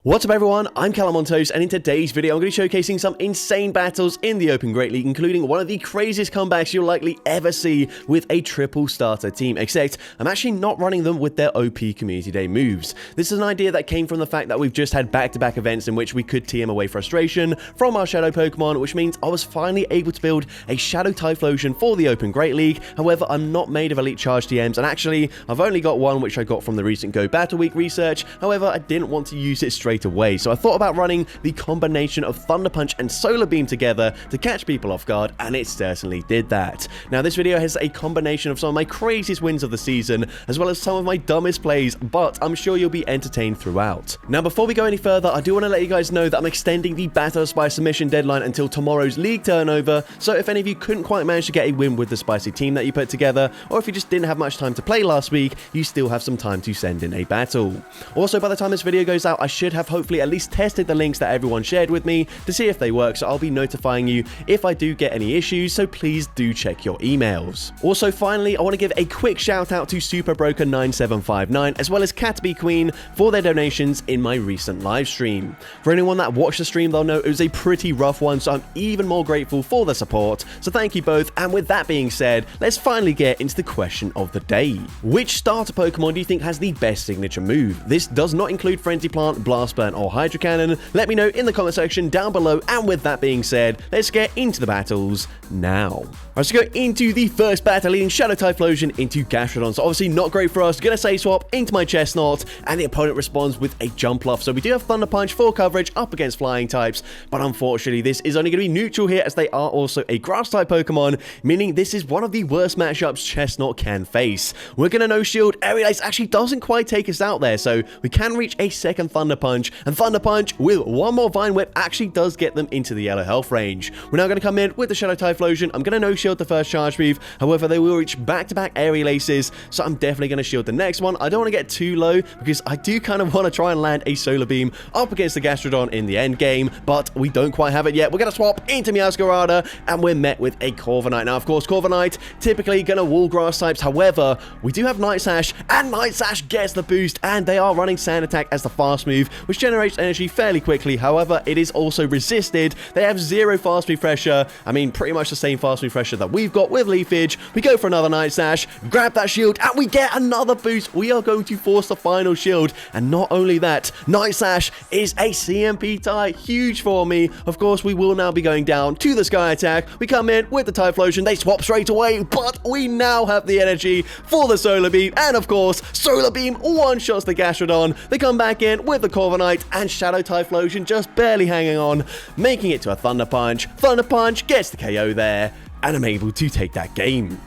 What's up everyone, I'm CallumOnToast, and in today's video I'm going to be showcasing some insane battles in the Open Great League, including one of the craziest comebacks you'll likely ever see with a triple starter team, except I'm actually not running them with their OP Community Day moves. This is an idea that came from the fact that we've just had back-to-back events in which we could TM away frustration from our Shadow Pokemon, which means I was finally able to build a Shadow Typhlosion for the Open Great League. However, I'm not made of Elite Charge TMs, and actually I've only got one which I got from the recent Go Battle Week research. However, I didn't want to use it straight away, so I thought about running the combination of Thunder Punch and Solar Beam together to catch people off guard, and it certainly did that. Now this video has a combination of some of my craziest wins of the season as well as some of my dumbest plays, but I'm sure you'll be entertained throughout. Now before we go any further, I do want to let you guys know that I'm extending the Battle of Spice submission deadline until tomorrow's league turnover, so if any of you couldn't quite manage to get a win with the spicy team that you put together, or if you just didn't have much time to play last week, you still have some time to send in a battle. Also, by the time this video goes out, I should have hopefully at least tested the links that everyone shared with me to see if they work, so I'll be notifying you if I do get any issues, so please do check your emails. Also, finally, I want to give a quick shout out to SuperBroker9759 as well as Catbee Queen for their donations in my recent live stream. For anyone that watched the stream, they'll know it was a pretty rough one, so I'm even more grateful for the support, so thank you both. And with that being said, let's finally get into the question of the day. Which starter Pokemon do you think has the best signature move? This does not include Frenzy Plant, Blast Burn, or Hydro Cannon. Let me know in the comment section down below, and with that being said, let's get into the battles now. Let's go into the first battle, leading Shadow Typhlosion into Gastrodon. So obviously not great for us. Gonna say swap into my Chestnut, and the opponent responds with a Jumpluff. So we do have Thunder Punch for coverage up against flying types, but unfortunately this is only going to be neutral here as they are also a grass type Pokemon, meaning this is one of the worst matchups Chestnut can face. We're gonna no shield. Aerial Ace actually doesn't quite take us out there, so we can reach a second Thunder Punch, and Thunder Punch with one more Vine Whip actually does get them into the yellow health range. We're now going to come in with the Shadow Typhlosion. I'm going to no shield the first charge move, however they will reach back-to-back Aerial Aces, so I'm definitely going to shield the next one. I don't want to get too low because I do kind of want to try and land a Solar Beam up against the Gastrodon in the end game, but we don't quite have it yet. We're going to swap into Meowscarada, and we're met with a Corviknight. Now of course Corviknight typically going to wall grass types, however we do have Night Sash, and Night Sash gets the boost, and they are running Sand Attack as the fast move, which generates energy fairly quickly. However, it is also resisted. They have zero fast move pressure. I mean, pretty much the same fast move pressure that we've got with Leafage. We go for another Night Sash, grab that shield, and we get another boost. We are going to force the final shield, and not only that, Night Sash is a CMP tie. Huge for me. Of course, we will now be going down to the Sky Attack. We come in with the Typhlosion. They swap straight away, but we now have the energy for the Solar Beam, and of course, Solar Beam one-shots the Gastrodon. They come back in with the Corviknight, and Shadow Typhlosion just barely hanging on, making it to a Thunder Punch. Thunder Punch gets the KO there, and I'm able to take that game.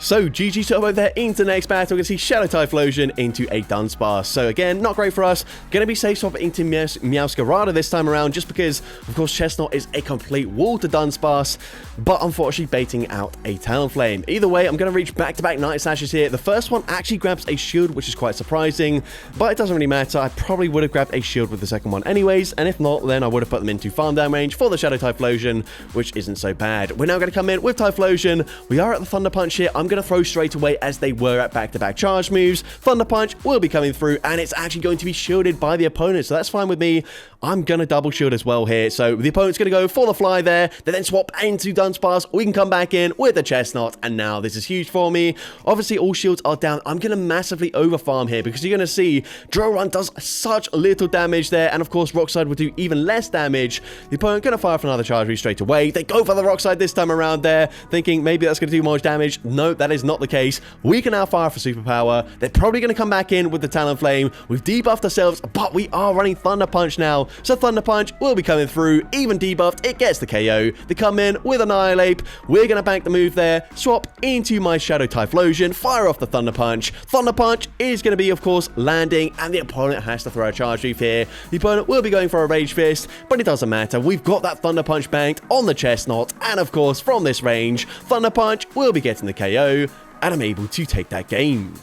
So GG Turbo there into the next battle. We're going to see Shadow Typhlosion into a Dunsparce. So again, not great for us. Going to be safe swap into Meowscarada this time around, just because, of course, Chestnut is a complete wall to Dunsparce, but unfortunately baiting out a Talonflame. Either way, I'm going to reach back-to-back Night Sashes here. The first one actually grabs a shield, which is quite surprising, but it doesn't really matter. I probably would have grabbed a shield with the second one anyways, and if not, then I would have put them into farm down range for the Shadow Typhlosion, which isn't so bad. We're now going to come in with Typhlosion. We are at the Thunder Punch here. I'm going to throw straight away as they were at back-to-back charge moves. Thunder Punch will be coming through, and it's actually going to be shielded by the opponent, so that's fine with me. I'm going to double shield as well here. So the opponent's going to go for the fly there. They then swap into Dunsparce. We can come back in with the Chestnut, and now this is huge for me. Obviously, all shields are down. I'm going to massively overfarm here because you're going to see Drill Run does such little damage there, and of course, Rock Slide will do even less damage. The opponent going to fire for another charge move straight away. They go for the Rock Slide this time around there, thinking maybe that's going to do more damage. No, that is not the case. We can now fire for Superpower. They're probably going to come back in with the Talonflame. We've debuffed ourselves, but we are running Thunder Punch now, so Thunder Punch will be coming through. Even debuffed, it gets the KO. They come in with Annihilate. We're going to bank the move there, swap into my Shadow Typhlosion, fire off the Thunder Punch. Thunder Punch is going to be, of course, landing, and the opponent has to throw a charge move here. The opponent will be going for a Rage Fist, but it doesn't matter. We've got that Thunder Punch banked on the Chestnut, and of course, from this range, Thunder Punch will be getting the KO, and I'm able to take that game.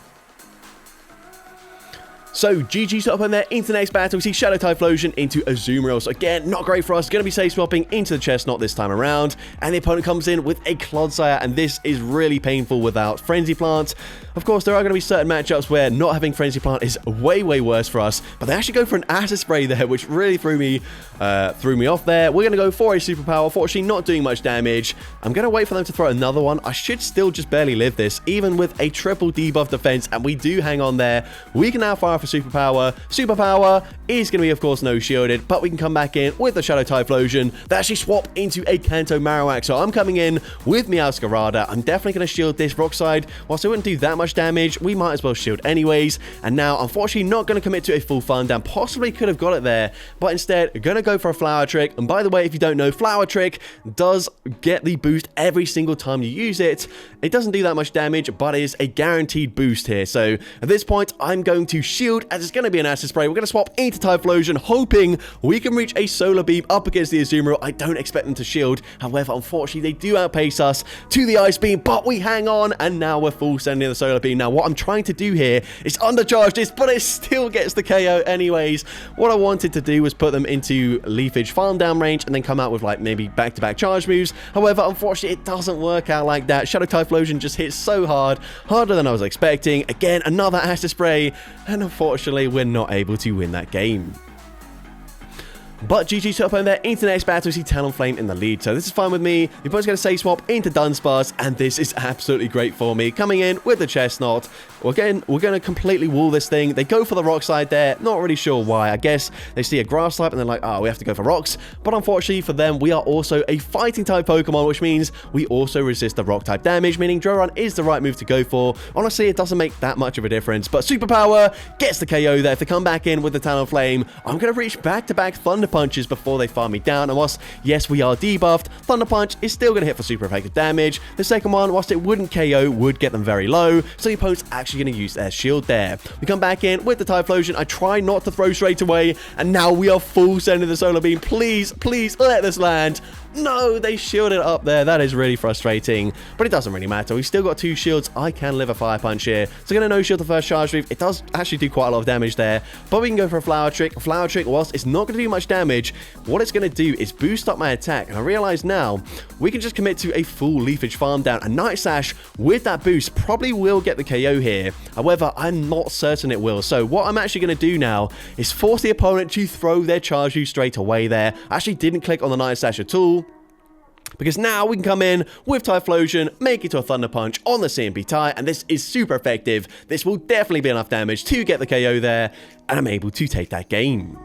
So, GG set up on their into the next battle. We see Shadow Typhlosion into Azumarill. So, again, not great for us. Going to be safe swapping into the Chestnut this time around. And the opponent comes in with a Clodsire. And this is really painful without Frenzy Plant. Of course, there are going to be certain matchups where not having Frenzy Plant is way, way worse for us. But they actually go for an Acid Spray there, which really threw me off there. We're going to go for a Superpower. Fortunately, not doing much damage. I'm going to wait for them to throw another one. I should still just barely live this, even with a triple debuff defense. And we do hang on there. We can now fire for Superpower. Superpower is going to be, of course, no shielded, but we can come back in with the Shadow Typhlosion. They actually swap into a Kanto Marowak, so I'm coming in with Meowscarada. I'm definitely going to shield this Rock Slide. Whilst it wouldn't do that much damage, we might as well shield anyways. And now, unfortunately, not going to commit to a full farm down. Possibly could have got it there, but instead, going to go for a Flower Trick. And by the way, if you don't know, Flower Trick does get the boost every single time you use it. It doesn't do that much damage, but it is a guaranteed boost here. So at this point, I'm going to shield as it's going to be an Acid Spray. We're going to swap into Typhlosion, hoping we can reach a Solar Beam up against the Azumarill. I don't expect them to shield. However, unfortunately, they do outpace us to the Ice Beam, but we hang on, and now we're full sending the Solar Beam. Now, what I'm trying to do here is undercharge this, but it still gets the KO anyways. What I wanted to do was put them into Leafage farm down range and then come out with like maybe back-to-back charge moves. However, unfortunately, it doesn't work out like that. Shadow Typhlosion just hits so hard, harder than I was expecting. Again, another Acid Spray, and unfortunately, we're not able to win that game. But GG set up on their into the next battle. We see Talonflame in the lead, so this is fine with me. The opponent's going to safe swap into Dunsparce, and this is absolutely great for me. Coming in with the Chestnut. Again, we're going to completely wall this thing. They go for the Rock Slide there. Not really sure why. I guess they see a Grass type and they're like, oh, we have to go for Rocks. But unfortunately for them, we are also a Fighting type Pokemon, which means we also resist the Rock type damage, meaning Drill Run is the right move to go for. Honestly, it doesn't make that much of a difference. But Superpower gets the KO there. If they come back in with the Talonflame, I'm going to reach back-to-back Thunder Punches before they farm me down. And whilst, yes, we are debuffed, Thunder Punch is still going to hit for super effective damage. The second one, whilst it wouldn't KO, would get them very low. So the opponent's actually going to use their shield there. We come back in with the Typhlosion. I try not to throw straight away. And now we are full sending the Solar Beam. Please, please let this land. No, they shielded up there. That is really frustrating, but it doesn't really matter. We've still got 2 shields. I can live a Fire Punch here. So I'm going to no-shield the first charge move. It does actually do quite a lot of damage there, but we can go for a Flower Trick. A Flower Trick, whilst it's not going to do much damage, what it's going to do is boost up my attack. And I realize now we can just commit to a full Leafage farm down. And Night Slash with that boost probably will get the KO here. However, I'm not certain it will. So what I'm actually going to do now is force the opponent to throw their charge move straight away there. I actually didn't click on the Night Slash at all, because now we can come in with Typhlosion, make it to a Thunder Punch on the CMP tie, and this is super effective. This will definitely be enough damage to get the KO there, and I'm able to take that game.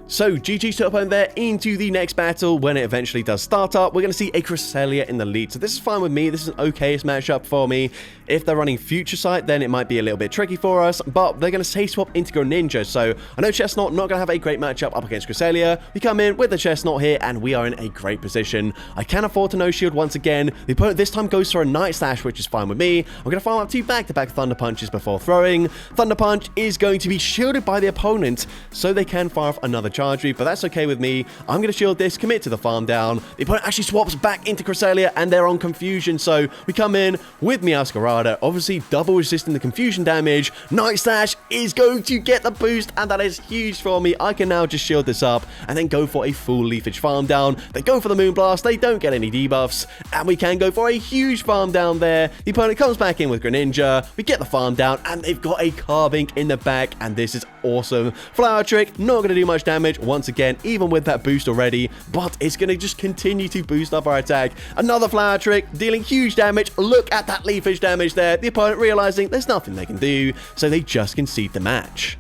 So, GG set up on there into the next battle. When it eventually does start up, we're going to see a Cresselia in the lead. So this is fine with me. This is an okayest matchup for me. If they're running Future Sight, then it might be a little bit tricky for us, but they're going to safe swap into Greninja. So I know Chestnut not going to have a great matchup up against Cresselia. We come in with the Chestnut here, and we are in a great position. I can afford to no-shield once again. The opponent this time goes for a Night Slash, which is fine with me. I'm going to farm up 2 back-to-back Thunder Punches before throwing. Thunder Punch is going to be shielded by the opponent, so they can fire off another charge move, but that's okay with me. I'm going to shield this, commit to the farm down. The opponent actually swaps back into Cresselia, and they're on Confusion, so we come in with Meowscarada, obviously double resisting the Confusion damage. Night Slash is going to get the boost, and that is huge for me. I can now just shield this up and then go for a full Leafage farm down. They go for the Moonblast, they don't get any debuffs, and we can go for a huge farm down there. The opponent comes back in with Greninja, we get the farm down, and they've got a Carbink in the back, and this is awesome. Flower Trick, not going to do much damage once again, even with that boost already, but it's going to just continue to boost up our attack. Another Flower Trick, dealing huge damage. Look at that Leafage damage there. The opponent realizing there's nothing they can do, so they just concede the match.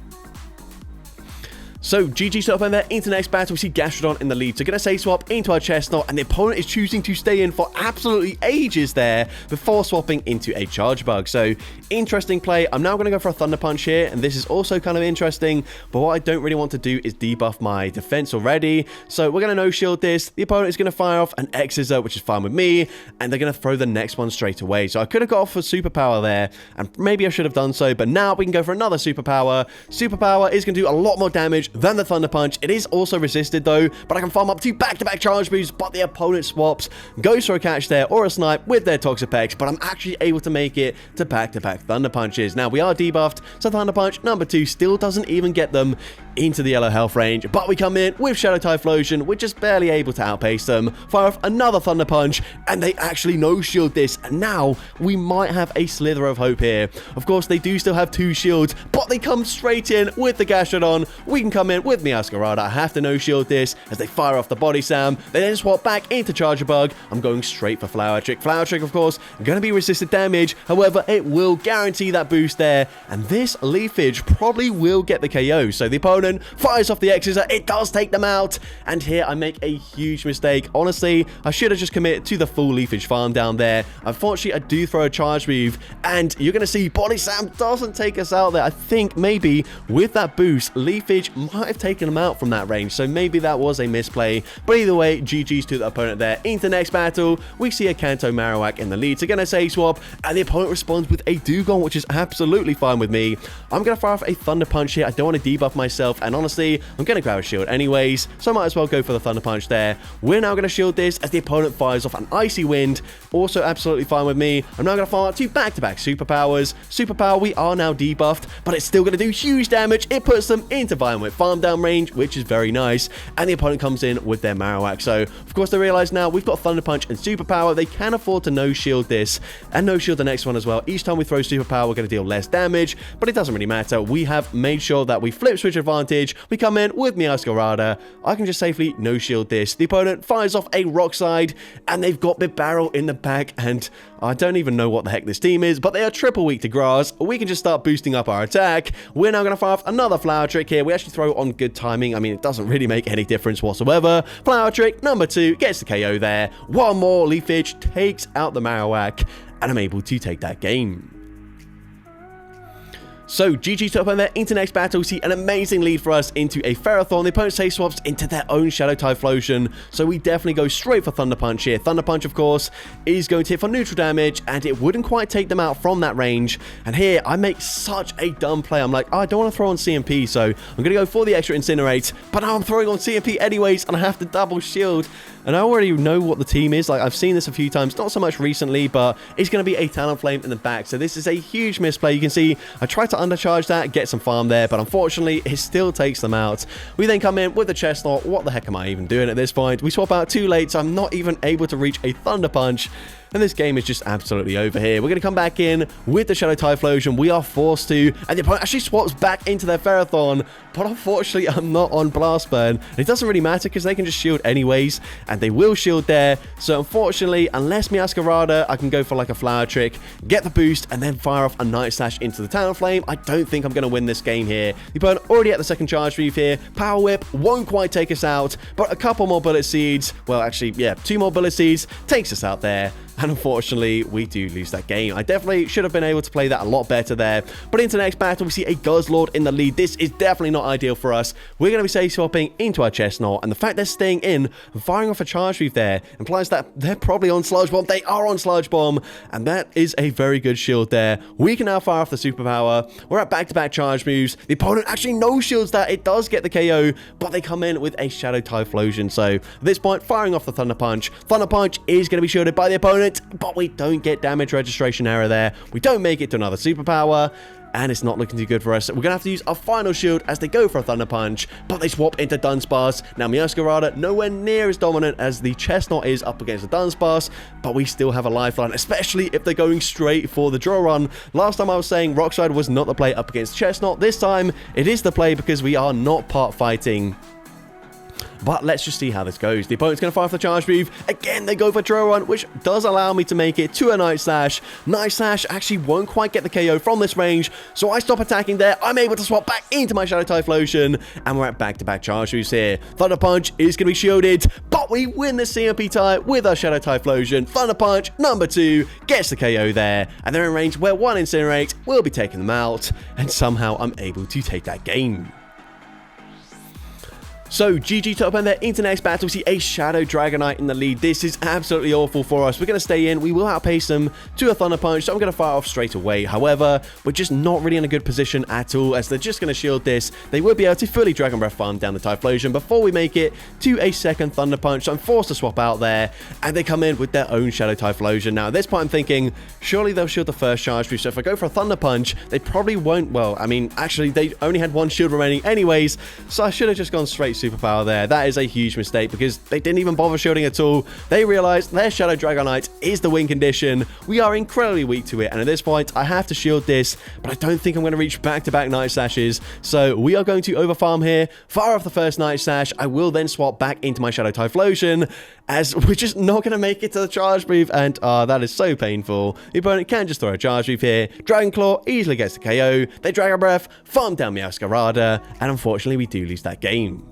So, GG set up on their into the next battle. We see Gastrodon in the lead. So, going to safe swap into our Chestnut, and the opponent is choosing to stay in for absolutely ages there before swapping into a Charge Bug. So, interesting play. I'm now going to go for a Thunder Punch here, and this is also kind of interesting, but what I don't really want to do is debuff my defense already. So, we're going to no-shield this. The opponent is going to fire off an X-Scissor, which is fine with me, and they're going to throw the next one straight away. So, I could have got off for Superpower there, and maybe I should have done so, but now we can go for another Superpower. Superpower is going to do a lot more damage than the Thunder Punch. It is also resisted though, but I can farm up to back-to-back charge moves, but the opponent swaps, goes for a catch there or a snipe with their Toxapex, but I'm actually able to make it to back-to-back Thunder Punches. Now we are debuffed, so Thunder Punch number 2 still doesn't even get them into the yellow health range, but we come in with Shadow Typhlosion. We're just barely able to outpace them, fire off another Thunder Punch, and they actually no-shield this, and now we might have a slither of hope here. Of course, they do still have 2 shields, but they come straight in with the Gastrodon. We can come in with Meowscarada. I have to no-shield this as they fire off the Body Slam. They then swap back into Charger Bug. I'm going straight for Flower Trick. Flower Trick, of course, going to be resisted damage. However, it will guarantee that boost there, and this Leafage probably will get the KO. So the opponent fires off the Exeter. It does take them out, and here I make a huge mistake. Honestly, I should have just committed to the full Leafage farm down there. Unfortunately, I do throw a charge move, and you're going to see Body Slam doesn't take us out there. I think maybe with that boost, Leafage might have taken him out from that range, so maybe that was a misplay. But either way, GG's to the opponent there. Into the next battle, we see a Kanto Marowak in the lead. So going to say swap, and the opponent responds with a Dugong, which is absolutely fine with me. I'm going to fire off a Thunder Punch here. I don't want to debuff myself, and honestly, I'm going to grab a shield anyways, so I might as well go for the Thunder Punch there. We're now going to shield this as the opponent fires off an Icy Wind. Also absolutely fine with me. I'm now going to fire out 2 back-to-back Superpowers. Superpower, we are now debuffed, but it's still going to do huge damage. It puts them into Violent Farm down range, which is very nice, and the opponent comes in with their Marowak. So, of course, they realize now we've got Thunder Punch and Superpower. They can afford to no-shield this, and no-shield the next one as well. Each time we throw Superpower, we're going to deal less damage, but it doesn't really matter. We have made sure that we flip switch advantage. We come in with Meowscarada. I can just safely no-shield this. The opponent fires off a Rock Slide, and they've got Big Barrel in the back, and I don't even know what the heck this team is, but they are triple weak to grass. We can just start boosting up our attack. We're now going to fire off another Flower Trick here. We actually throw on good timing. I mean, it doesn't really make any difference whatsoever. Flower Trick number 2 gets the KO there. One more Leafage takes out the Marowak, and I'm able to take that game. So, GG to opponent there into next battle. We see an amazing lead for us into a Ferrothorn. The opponent safe swaps into their own Shadow Typhlosion. So, we definitely go straight for Thunder Punch here. Thunder Punch, of course, is going to hit for neutral damage, and it wouldn't quite take them out from that range. And here, I make such a dumb play. I'm like, oh, I don't want to throw on CMP, so I'm going to go for the extra Incinerate. But now I'm throwing on CMP anyways, and I have to double shield. And I already know what the team is. Like, I've seen this a few times, not so much recently, but it's going to be a Talonflame in the back. So this is a huge misplay. You can see I tried to undercharge that, get some farm there, but unfortunately, it still takes them out. We then come in with the Chestnut. What the heck am I even doing at this point? We swap out too late, so I'm not even able to reach a Thunder Punch. And this game is just absolutely over here. We're going to come back in with the Shadow Typhlosion. We are forced to. And the opponent actually swaps back into their Ferrothorn. But unfortunately, I'm not on Blast Burn. And it doesn't really matter because they can just shield anyways. And they will shield there. So unfortunately, unless Meowscarada, I can go for like a Flower Trick, get the boost, and then fire off a Night Slash into the Talonflame. I don't think I'm going to win this game here. The opponent already at the second charge move here. Power Whip won't quite take us out. But a couple more Bullet Seeds. Well, actually, yeah, 2 more Bullet Seeds takes us out there. And unfortunately, we do lose that game. I definitely should have been able to play that a lot better there. But into the next battle, we see a Guzzlord in the lead. This is definitely not ideal for us. We're going to be safe swapping into our Chestnut. And the fact they're staying in and firing off a charge move there implies that they're probably on Sludge Bomb. They are on Sludge Bomb. And that is a very good shield there. We can now fire off the Superpower. We're at back-to-back charge moves. The opponent actually no-shields that. It does get the KO, but they come in with a Shadow Typhlosion. So at this point, firing off the Thunder Punch. Thunder Punch is going to be shielded by the opponent, but we don't get damage registration error there. We don't make it to another Superpower, and it's not looking too good for us. We're going to have to use our final shield as they go for a Thunder Punch, but they swap into Dunsparce. Now, Meowscarada nowhere near as dominant as the Chestnut is up against the Dunsparce, but we still have a lifeline, especially if they're going straight for the draw run. Last time I was saying Rockslide was not the play up against Chestnut. This time, it is the play because we are not part fighting. But let's just see how this goes. The opponent's going to fire off the charge move. Again, they go for draw run, which does allow me to make it to a Night Slash. Night Slash actually won't quite get the KO from this range, so I stop attacking there. I'm able to swap back into my Shadow Typhlosion, and we're at back-to-back charge moves here. Thunder Punch is going to be shielded, but we win the CMP tie with our Shadow Typhlosion. Thunder Punch, number 2, gets the KO there, and they're in range where 1 Incinerate will be taking them out, and somehow I'm able to take that game. So, GG top and they're into next battle. We see a Shadow Dragonite in the lead. This is absolutely awful for us. We're going to stay in. We will outpace them to a Thunder Punch, so I'm going to fire off straight away. However, we're just not really in a good position at all, as they're just going to shield this. They will be able to fully Dragon Breath farm down the Typhlosion before we make it to a second Thunder Punch, so I'm forced to swap out there, and they come in with their own Shadow Typhlosion. Now, at this point, I'm thinking, surely they'll shield the first charge move, so if I go for a Thunder Punch, they probably won't. Well, I mean, actually, they only had one shield remaining anyways, so I should have just gone straight Superpower there. That is a huge mistake, because they didn't even bother shielding at all. They realized their Shadow Dragonite is the win condition. We are incredibly weak to it, and at this point, I have to shield this, but I don't think I'm going to reach back-to-back Night Slashes, so we are going to overfarm here, fire off the first Night Slash. I will then swap back into my Shadow Typhlosion, as we're just not going to make it to the charge move, and that is so painful. The opponent can just throw a charge move here. Dragon Claw easily gets the KO. They Dragon Breath, farm down Meowscarada, and unfortunately we do lose that game.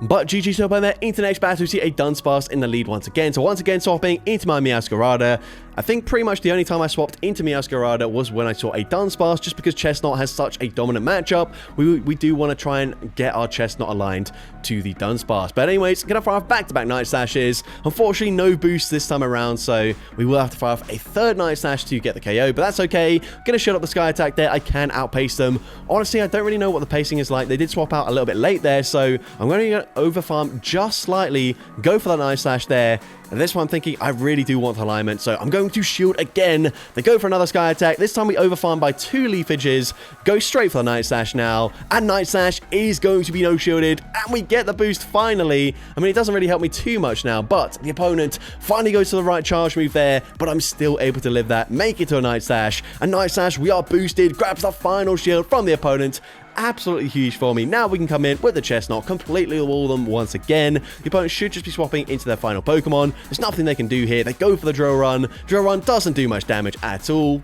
But GG so by there, into the next battle, we see a Dunsparce in the lead once again. So once again, swapping into my Meowscarada. I think pretty much the only time I swapped into Meowscarada was when I saw a Dunsparce, just because Chestnut has such a dominant matchup. We do want to try and get our Chestnut aligned to the Dunsparce. But anyways, going to fire off back-to-back Night Slashes. Unfortunately, no boost this time around, so we will have to fire off a third Night Slash to get the KO, but that's okay. Going to shut up the Sky Attack there. I can outpace them. Honestly, I don't really know what the pacing is like. They did swap out a little bit late there, so I'm going to overfarm just slightly, go for that Night Slash there. And this one I'm thinking I really do want alignment, so I'm going to shield again. They go for another Sky Attack. This time we overfarm by 2 leafages, go straight for the Night Slash now, and Night Slash is going to be no shielded, and we get the boost finally. I mean, it doesn't really help me too much now, but the opponent finally goes to the right charge move there, but I'm still able to live that, make it to a Night Slash, and Night Slash, we are boosted, grabs the final shield from the opponent. Absolutely huge for me. Now we can come in with the Chestnut, completely wall them once again. The opponent should just be swapping into their final Pokemon. There's nothing they can do here. They go for the Drill Run. Drill Run doesn't do much damage at all.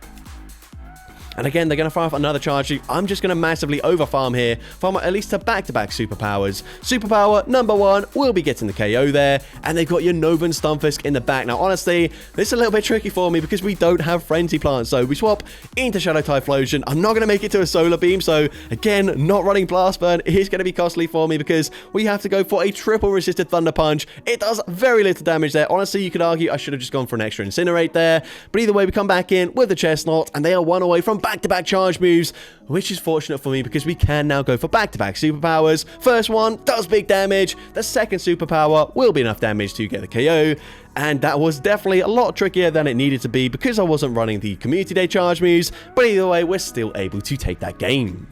And again, they're going to fire off another charge. I'm just going to massively overfarm here. Farm at least to back-to-back Superpowers. Superpower number 1 will be getting the KO there. And they've got your Novan Stunfisk in the back. Now, honestly, this is a little bit tricky for me because we don't have Frenzy Plant. So we swap into Shadow Typhlosion. I'm not going to make it to a Solar Beam. So again, not running Blast Burn is going to be costly for me because we have to go for a triple resisted Thunder Punch. It does very little damage there. Honestly, you could argue I should have just gone for an extra Incinerate there. But either way, we come back in with the Chestnut. And they are 1 away from back-to-back charge moves, which is fortunate for me because we can now go for back-to-back superpowers. First one does big damage. The second superpower will be enough damage to get the KO. And that was definitely a lot trickier than it needed to be because I wasn't running the Community Day charge moves. But either way, we're still able to take that game.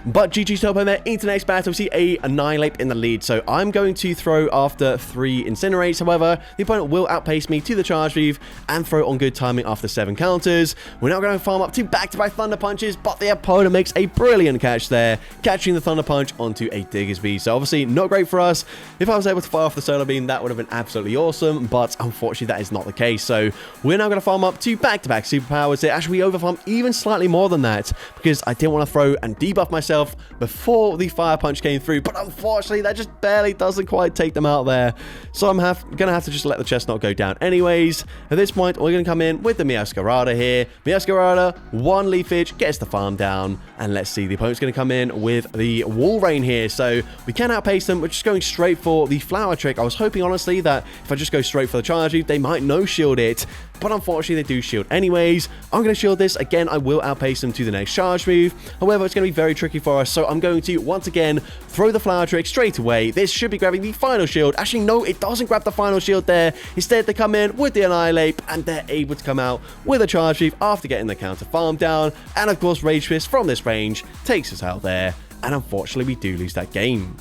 But GG's top there, into the next battle, we see a Annihilate in the lead. So I'm going to throw after 3 Incinerates. However, the opponent will outpace me to the charge move and throw on good timing after 7 counters. We're now going to farm up to back-to-back Thunder Punches, but the opponent makes a brilliant catch there, catching the Thunder Punch onto a Diggersby. So obviously not great for us. If I was able to fire off the Solar Beam, that would have been absolutely awesome, but unfortunately that is not the case. So we're now going to farm up to back-to-back Superpowers here. Actually, we overfarm even slightly more than that because I didn't want to throw and debuff myself before the Fire Punch came through, but unfortunately that just barely doesn't quite take them out there. So I'm gonna have to just let the Chestnut go down anyways. At this point, we're gonna come in with the Meowscarada here. Meowscarada, 1 Leafage, gets the farm down, and let's see, the opponent's gonna come in with the Wall Rain here, so we can outpace them. We're just going straight for the Flower Trick. I was hoping, honestly, that if I just go straight for the charge, they might no-shield it, but unfortunately they do shield anyways. I'm going to shield this. Again, I will outpace them to the next charge move. However, it's going to be very tricky for us, so I'm going to, once again, throw the Flower Trick straight away. This should be grabbing the final shield. Actually, no, it doesn't grab the final shield there. Instead, they come in with the Annihilate, and they're able to come out with a charge move after getting the counter farm down. And of course, Rage Fist from this range takes us out there, and unfortunately, we do lose that game.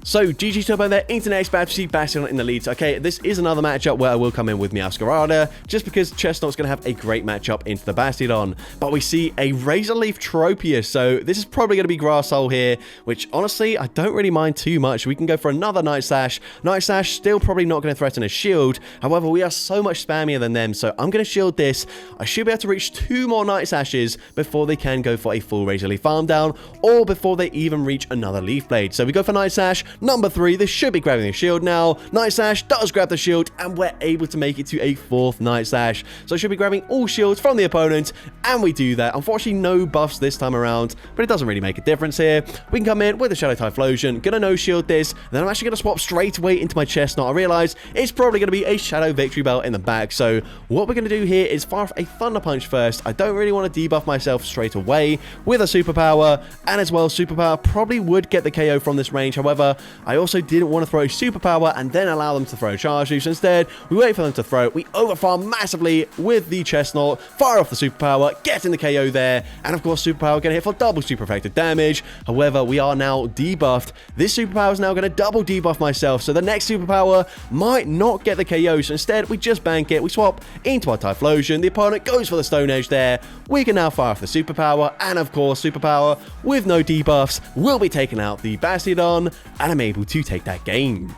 So, GG Turbo there, into next battle, see Bastion in the lead. So, okay, this is another matchup where I will come in with Meowscarada, just because Chestnut's going to have a great matchup into the Bastiodon. But we see a Razor Leaf Tropius, so this is probably going to be Grass Hole here, which, honestly, I don't really mind too much. We can go for another Night Slash. Night Slash still probably not going to threaten a shield. However, we are so much spammier than them, so I'm going to shield this. I should be able to reach 2 more Night Slashes before they can go for a full Razor Leaf farm down, or before they even reach another Leaf Blade. So, we go for Night Slash. Number 3, this should be grabbing the shield now. Night Slash does grab the shield, and we're able to make it to a 4th Night Slash. So I should be grabbing all shields from the opponent, and we do that. Unfortunately, no buffs this time around, but it doesn't really make a difference here. We can come in with the Shadow Typhlosion, gonna no-shield this, and then I'm actually gonna swap straight away into my chestnut. I realize it's probably gonna be a Shadow Victory Belt in the back, so what we're gonna do here is fire off a Thunder Punch first. I don't really want to debuff myself straight away with a Superpower, and as well, Superpower probably would get the KO from this range. However, I also didn't want to throw a Superpower and then allow them to throw a Charge Juice. Instead, we wait for them to throw it. We overfarm massively with the chestnut, fire off the Superpower, get in the KO there, and of course, Superpower gonna hit for double super effective damage. However, we are now debuffed. This Superpower is now gonna double debuff myself, so the next Superpower might not get the KO. So instead, we just bank it. We swap into our Typhlosion. The opponent goes for the Stone Edge there. We can now fire off the Superpower, and of course, Superpower with no debuffs will be taking out the Bastiodon, and I'm able to take that game.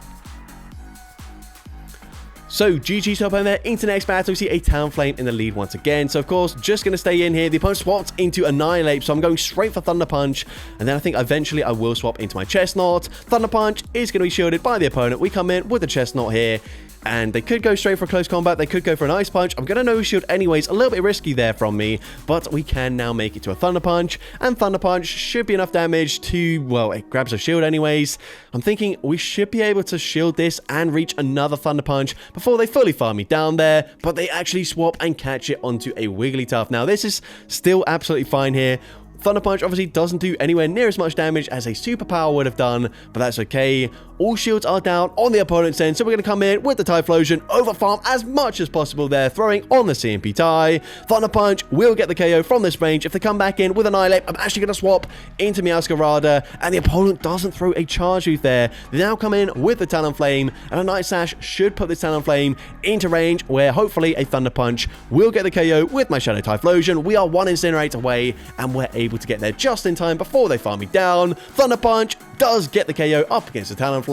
So, GG's up in there. Into next battle, we see a Talonflame in the lead once again. So, of course, just going to stay in here. The opponent swapped into Annihilate, so I'm going straight for Thunder Punch. And then I think eventually I will swap into my Chestnut. Thunder Punch is going to be shielded by the opponent. We come in with the Chestnut here. And they could go straight for close combat. They could go for an Ice Punch. I'm going to no-shield anyways. A little bit risky there from me. But we can now make it to a Thunder Punch. And Thunder Punch should be enough damage to, well, it grabs a shield anyways. I'm thinking we should be able to shield this and reach another Thunder Punch before they fully farm me down there. But they actually swap and catch it onto a Wigglytuff. Now, this is still absolutely fine here. Thunder Punch obviously doesn't do anywhere near as much damage as a Superpower would have done, but that's okay. All shields are down on the opponent's end, so we're going to come in with the Typhlosion, overfarm as much as possible there, throwing on the CMP Ty. Thunder Punch will get the KO from this range. If they come back in with Annihilate, I'm actually going to swap into Meowscarada, and the opponent doesn't throw a Charge Youth there. They now come in with the Talonflame, and a Night Slash should put this Talonflame into range, where hopefully a Thunder Punch will get the KO with my Shadow Typhlosion. We are one Incinerate away, and we're able to get there just in time before they farm me down. Thunder Punch does get the KO up against the Talonflame,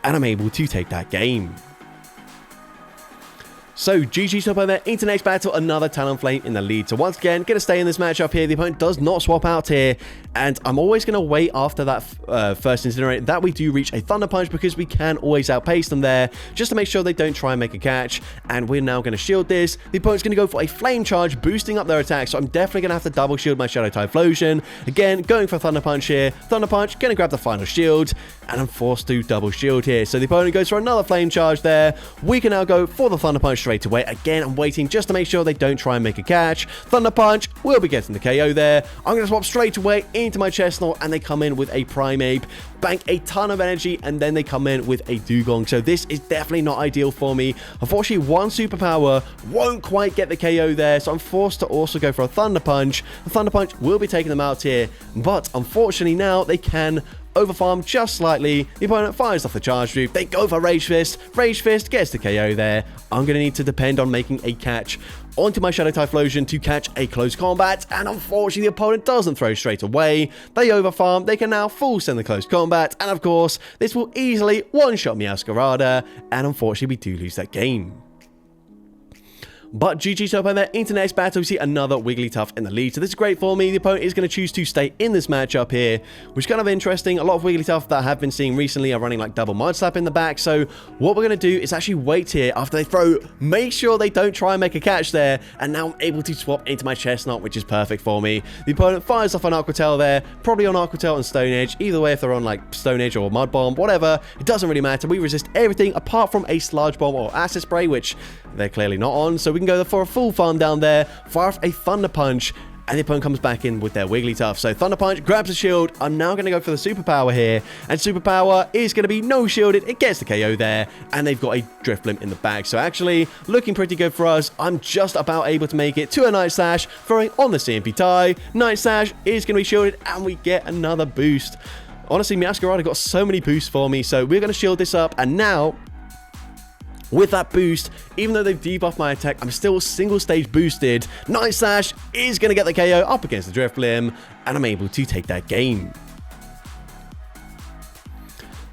and I'm able to take that game. So, GG's up there. Into next battle, another Talonflame in the lead. So, once again, going to stay in this matchup here. The opponent does not swap out here. And I'm always going to wait after that first Incinerate that we do reach a Thunder Punch, because we can always outpace them there, just to make sure they don't try and make a catch. And we're now going to shield this. The opponent's going to go for a Flame Charge, boosting up their attack. So, I'm definitely going to have to double shield my Shadow Typhlosion. Again, going for Thunder Punch here. Thunder Punch, going to grab the final shield. And I'm forced to double shield here. So, the opponent goes for another Flame Charge there. We can now go for the Thunder Punch straight away. Again, I'm waiting just to make sure they don't try and make a catch. Thunder Punch will be getting the KO there. I'm going to swap straight away into my Chestnut, and they come in with a Primeape, bank a ton of energy, and then they come in with a Dugong. So this is definitely not ideal for me. Unfortunately, one Superpower won't quite get the KO there, so I'm forced to also go for a Thunder Punch. The Thunder Punch will be taking them out here, but unfortunately now they can overfarm just slightly. The opponent fires off the Charge Juice. They go for Rage Fist. Rage Fist gets the KO there. I'm going to need to depend on making a catch onto my Shadow Typhlosion to catch a close combat, and unfortunately the opponent doesn't throw straight away. They overfarm. They can now full send the close combat, and of course this will easily one-shot Meowscarada, and unfortunately we do lose that game. But GG's up on there. Into next battle, we see another Wigglytuff in the lead. So this is great for me. The opponent is going to choose to stay in this matchup here, which is kind of interesting. A lot of Wigglytuff that I have been seeing recently are running like double Mud Slap in the back. So what we're going to do is actually wait here after they throw. Make sure they don't try and make a catch there. And now I'm able to swap into my Chestnut, which is perfect for me. The opponent fires off an Aqua Tail there. Probably on Aqua Tail and Stone Edge. Either way, if they're on like Stone Edge or Mud Bomb, whatever, it doesn't really matter. We resist everything apart from a Sludge Bomb or Acid Spray, which they're clearly not on. So we can go for a full farm down there, fire off a Thunder Punch, and the opponent comes back in with their Wigglytuff. So Thunder Punch grabs a shield. I'm now going to go for the Superpower here, and Superpower is going to be no shielded. It gets the KO there, and they've got a Drifblim in the bag. So actually, looking pretty good for us. I'm just about able to make it to a Night Slash, throwing on the CMP Ty. Night Slash is going to be shielded, and we get another boost. Honestly, Meowscarada got so many boosts for me, so we're going to shield this up, and now with that boost, even though they've debuffed my attack, I'm still single stage boosted. Night Slash is going to get the KO up against the Drifblim, and I'm able to take that game.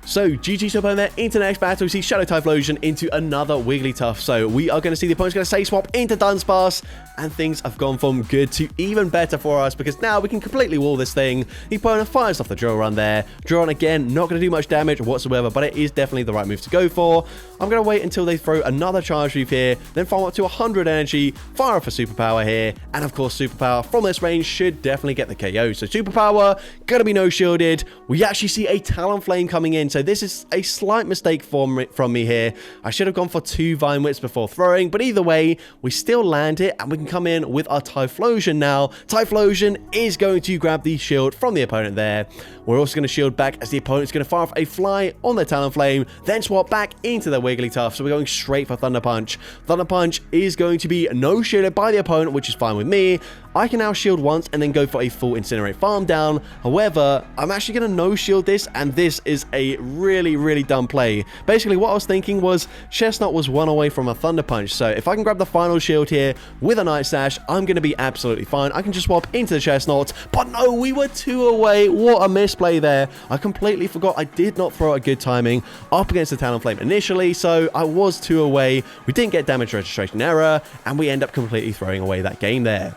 So, GG to opponent there into the next battle. We see Shadow Typhlosion into another Wigglytuff. So, we are going to see the opponent's going to say swap into Dunsparce, and things have gone from good to even better for us because now we can completely wall this thing. The opponent fires off the Drill Run there. Drill Run again, not going to do much damage whatsoever, but it is definitely the right move to go for. I'm going to wait until they throw another Charge Move here, then farm up to 100 energy, fire off a Superpower here, and of course, Superpower from this range should definitely get the KO. So, Superpower, going to be no shielded. We actually see a Talonflame coming in, so this is a slight mistake from me here. I should have gone for 2 Vine Whips before throwing, but either way, we still land it, and we can come in with our Typhlosion now. Typhlosion is going to grab the shield from the opponent there. We're also going to shield back as the opponent's going to fire off a Fly on their Talonflame, then swap back into their Wigglytuff, so we're going straight for Thunder Punch. Thunder Punch is going to be no shielded by the opponent, which is fine with me. I can now shield once and then go for a full Incinerate farm down. However, I'm actually going to no shield this, and this is a really dumb play. Basically, what I was thinking was Chestnut was 1 away from a Thunder Punch, so if I can grab the final shield here with a Night Sash, I'm going to be absolutely fine. I can just swap into the Chestnut, but no, we were 2 away. What a misplay there. I completely forgot I did not throw a good timing up against the Talonflame initially, so I was 2 away. We didn't get damage registration error, and we end up completely throwing away that game there.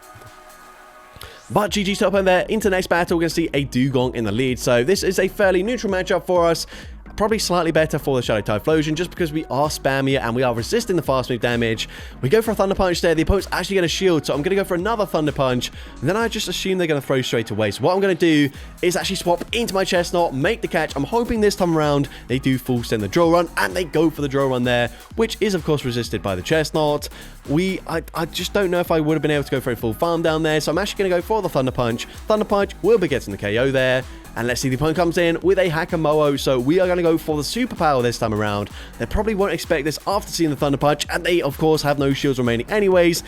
But GG's top end there. Into the next battle, we're going to see a Dugong in the lead. So this is a fairly neutral matchup for us. Probably slightly better for the Shadow Typhlosion just because we are spammier and we are resisting the fast move damage. We go for a Thunder Punch there. The opponent's actually going to shield, so I'm going to go for another Thunder Punch. And then I just assume they're going to throw straight away. So what I'm going to do is actually swap into my Chestnut, make the catch. I'm hoping this time around they do full send the Drill Run, and they go for the Drill Run there, which is of course resisted by the Chestnut. I just don't know if I would have been able to go for a full farm down there, so I'm actually going to go for the Thunder Punch. Thunder Punch will be getting the KO there. And let's see, the opponent comes in with a Hakamoa, so we are going to go for the Superpower this time around. They probably won't expect this after seeing the Thunder Punch, and they, of course, have no shields remaining anyways.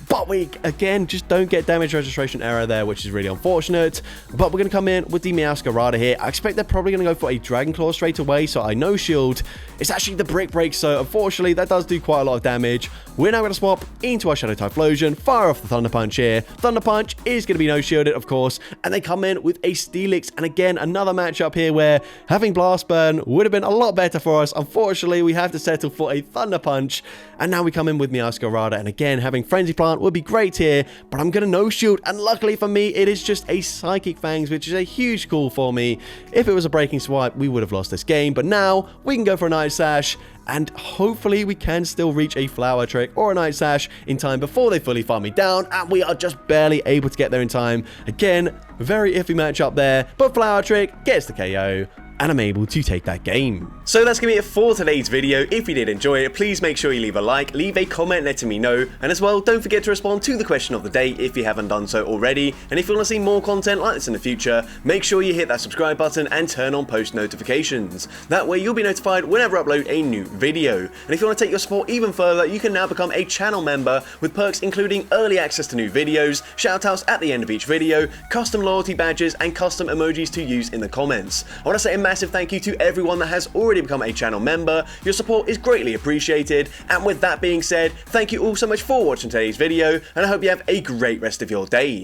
But we, again, just don't get damage registration error there, which is really unfortunate. But we're going to come in with the Meowscarada here. I expect they're probably going to go for a Dragon Claw straight away, so I no shield. It's actually the Brick Break, so unfortunately, that does do quite a lot of damage. We're now going to swap into our Shadow Typhlosion, fire off the Thunder Punch here. Thunder Punch is going to be no shielded, of course, and they come in with a Steelix. And again, another matchup here where having Blast Burn would have been a lot better for us. Unfortunately, we have to settle for a Thunder Punch, and now we come in with Meowscarada. And again, having Frenzy Plant would be great here, but I'm going to no shield, and luckily for me, it is just a Psychic Fangs, which is a huge call for me. If it was a Breaking Swipe, we would have lost this game, but now we can go for a Night Sash, and hopefully we can still reach a Flower Trick or a Night Sash in time before they fully farm me down, and we are just barely able to get there in time. Again, very iffy matchup there, but Flower Trick gets the KO, and I'm able to take that game. So that's going to be it for today's video. If you did enjoy it, please make sure you leave a like, leave a comment letting me know, and as well, don't forget to respond to the question of the day if you haven't done so already. And if you want to see more content like this in the future, make sure you hit that subscribe button and turn on post notifications. That way you'll be notified whenever I upload a new video. And if you want to take your support even further, you can now become a channel member with perks including early access to new videos, shoutouts at the end of each video, custom loyalty badges, and custom emojis to use in the comments. I want to say a massive thank you to everyone that has already become a channel member. Your support is greatly appreciated, and with that being said, thank you all so much for watching today's video, and I hope you have a great rest of your day.